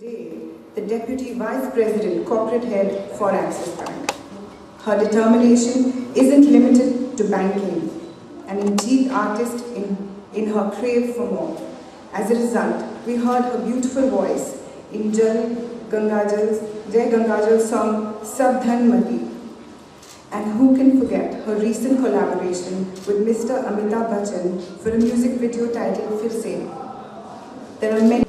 Today, the Deputy Vice President, Corporate Head for Axis Bank. Her determination isn't limited to banking, an indeed artist in her crave for more. As a result, we heard her beautiful voice in Jai Gangajal's song Sabdhan Mati. And who can forget her recent collaboration with Mr. Amitabh Bachchan for a music video titled Fir Se. There are many.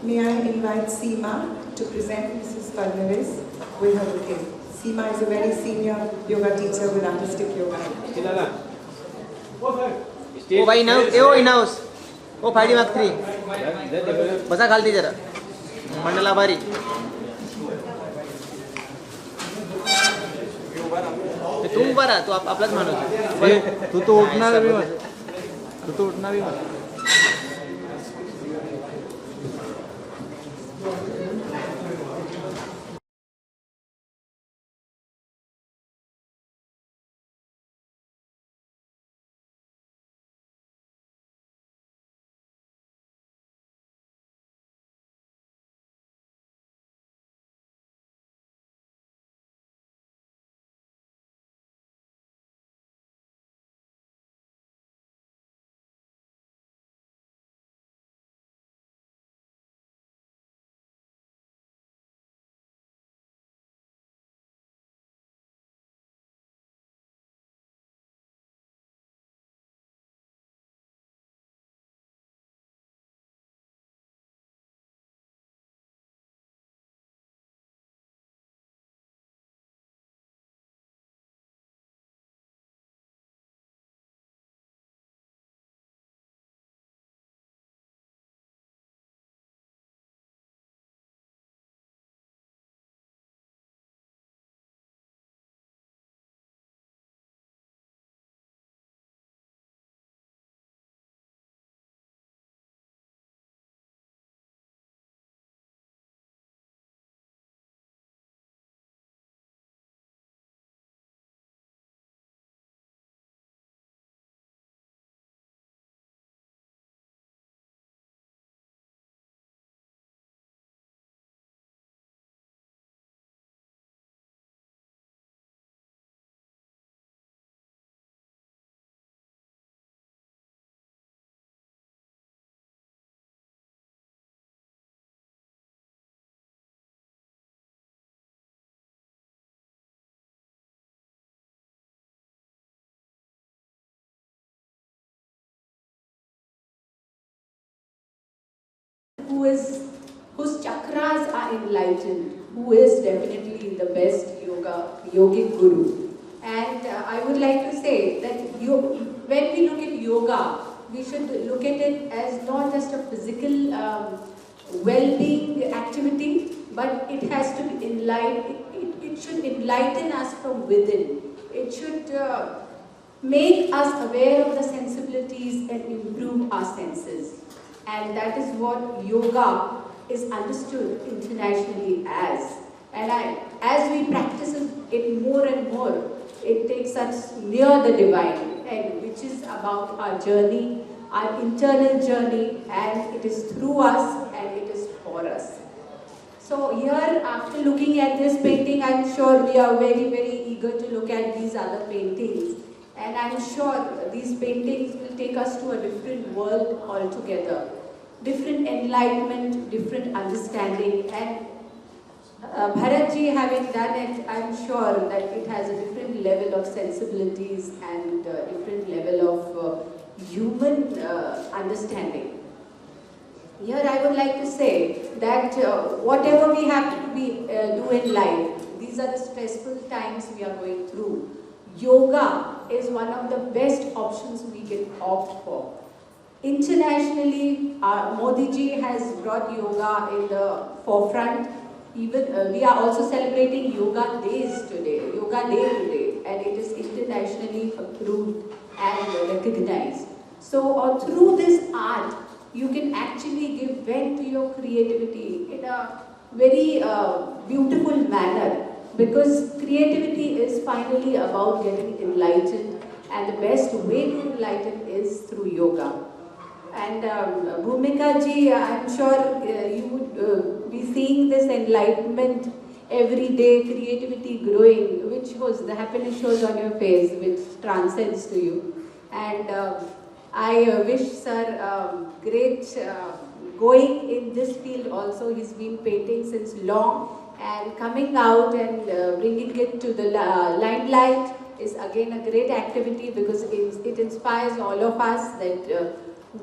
May I invite Seema to present Mrs. Fadnavis with her bouquet. Seema is a very senior yoga teacher with artistic yoga. ओ भाई knows ए ओ इनाउस ओ फाइडी mark 3 बसा खालती जरा मंडला बारी तू बरा तू आपलाच माणूस तू तो उठणार भी मत तू तो उठणार भी मत whose chakras are enlightened, who is definitely the best yogic guru. And I would like to say that when we look at yoga, we should look at it as not just a physical well-being activity, but it has to be it should enlighten us from within. It should make us aware of the sensibilities and improve our senses. And that is what yoga is understood internationally as. And as we practice it more and more, it takes us near the divine, and which is about our journey, our internal journey, and it is through us and it is for us. So here, after looking at this painting, I'm sure we are very, very eager to look at these other paintings. And I'm sure these paintings will take us to a different world altogether. Different enlightenment, different understanding, and Bharatji having done it, I'm sure that it has a different level of sensibilities and different level of human understanding. Here I would like to say that whatever we have to do in life, these are the stressful times we are going through. Yoga is one of the best options we can opt for. Internationally, Modi ji has brought yoga in the forefront. Even we are also celebrating Yoga Days today, Yoga Day today, and it is internationally approved and recognized. So through this art, you can actually give vent to your creativity in a very beautiful manner. because creativity is finally about getting enlightened, and the best way to enlighten is through yoga. And Bhumika ji, I'm sure you would be seeing this enlightenment every day, creativity growing, which shows, the happiness shows on your face, which transcends to you. And I wish sir great going in this field also. He's been painting since long, and coming out and bringing it to the limelight is again a great activity, because it inspires all of us that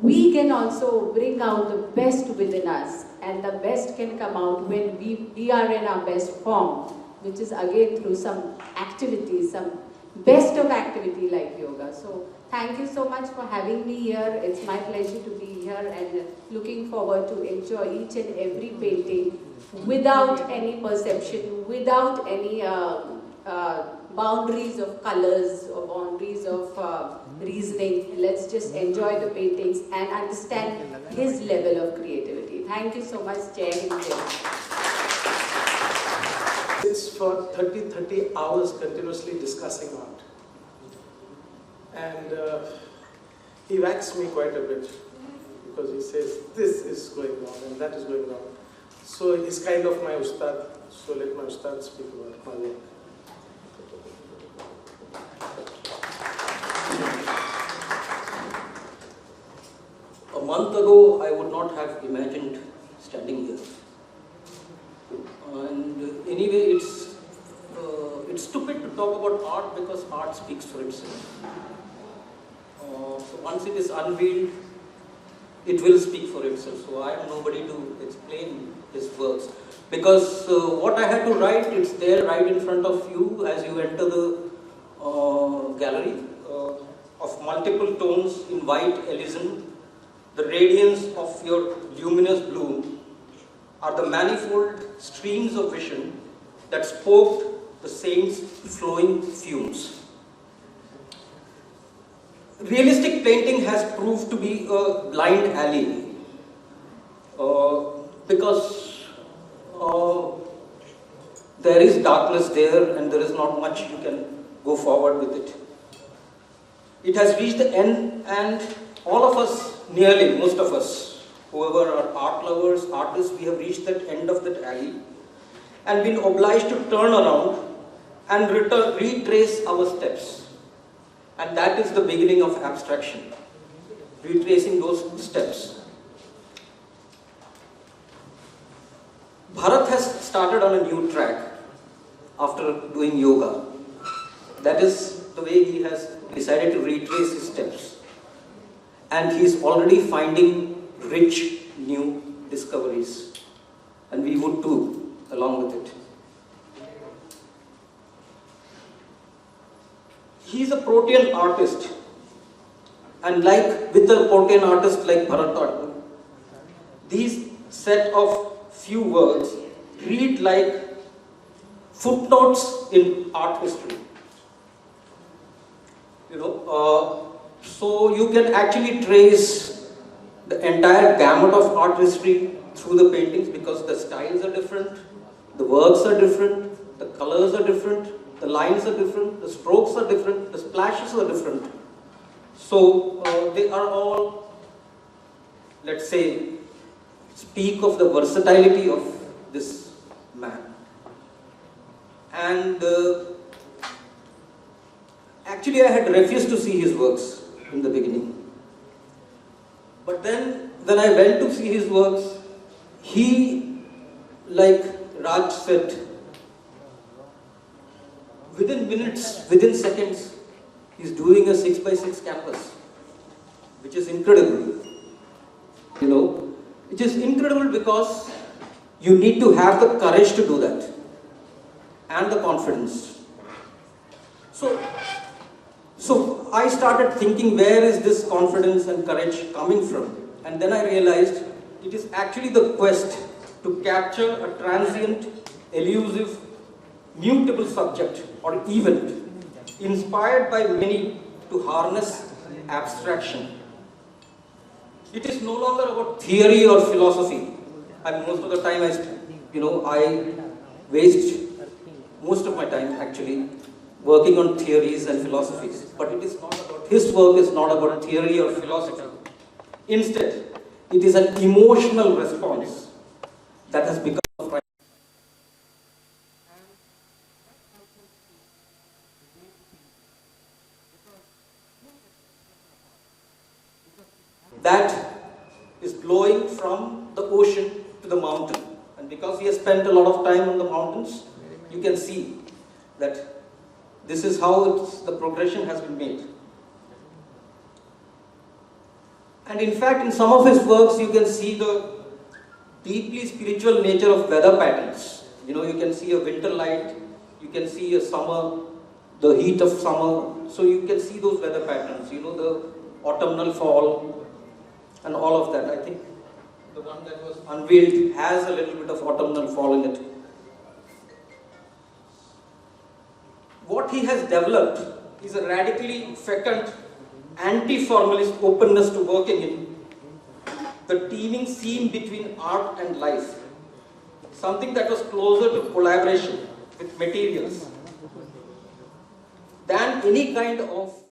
we can also bring out the best within us, and the best can come out when we are in our best form, which is again through some activity, some best of activity like yoga. So thank you so much for having me here. It's my pleasure to be here, and looking forward to enjoy each and every painting without any perception, without any boundaries of colors or boundaries of reasoning. Let's just enjoy the paintings and understand his level of creativity. Thank you so much, Jai Hind. It's for 30 hours continuously discussing art. And he whacks me quite a bit, because he says, this is going wrong and that is going wrong. So he's kind of my ustad, so let my ustad speak about my work. A month ago, I would not have imagined standing here. And anyway, it's stupid to talk about art, because art speaks for itself. So once it is unveiled, it will speak for itself. So I am nobody to explain his works, because what I had to write, it's there right in front of you as you enter the gallery, of multiple tones in white Elysian. The radiance of your luminous bloom are the manifold streams of vision that spoke the saints' flowing fumes. Realistic painting has proved to be a blind alley, because there is darkness there and there is not much you can go forward with it. It has reached the end, and all of us, nearly most of us, whoever are art lovers, artists, we have reached that end of that alley and been obliged to turn around and retrace our steps. And that is the beginning of abstraction, retracing those steps. Bharat has started on a new track after doing yoga. That is the way he has decided to retrace his steps. And he is already finding rich new discoveries. And we would too, along with it. He is a protean artist, and like with a protean artist like Bharat, these set of few words read like footnotes in art history. So you can actually trace the entire gamut of art history through the paintings, because the styles are different, the works are different, the colors are different, the lines are different, the strokes are different, the splashes are different. So they are all, let's say, speak of the versatility of this man. And actually I had refused to see his works in the beginning. But then when I went to see his works, he, like Raj said, within minutes, within seconds, he's doing a 6x6 canvas, which is incredible. Which is incredible because you need to have the courage to do that, and the confidence. So I started thinking, where is this confidence and courage coming from? And then I realized it is actually the quest to capture a transient, elusive, mutable subject or event, inspired by many to harness abstraction. It is no longer about theory or philosophy. And most of the time I waste most of my time actually, working on theories and philosophies. But it is not about, his work is not about theory or philosophy. Instead, it is an emotional response that has become a that is blowing from the ocean to the mountain. And because he has spent a lot of time on the mountains, you can see that this is how the progression has been made. And in fact, in some of his works, you can see the deeply spiritual nature of weather patterns. You know, you can see a winter light, you can see a summer, the heat of summer. So you can see those weather patterns, you know, the autumnal fall and all of that. I think the one that was unveiled has a little bit of autumnal fall in it. What he has developed is a radically fecund, anti-formalist openness to working in the teeming seam between art and life. Something that was closer to collaboration with materials than any kind of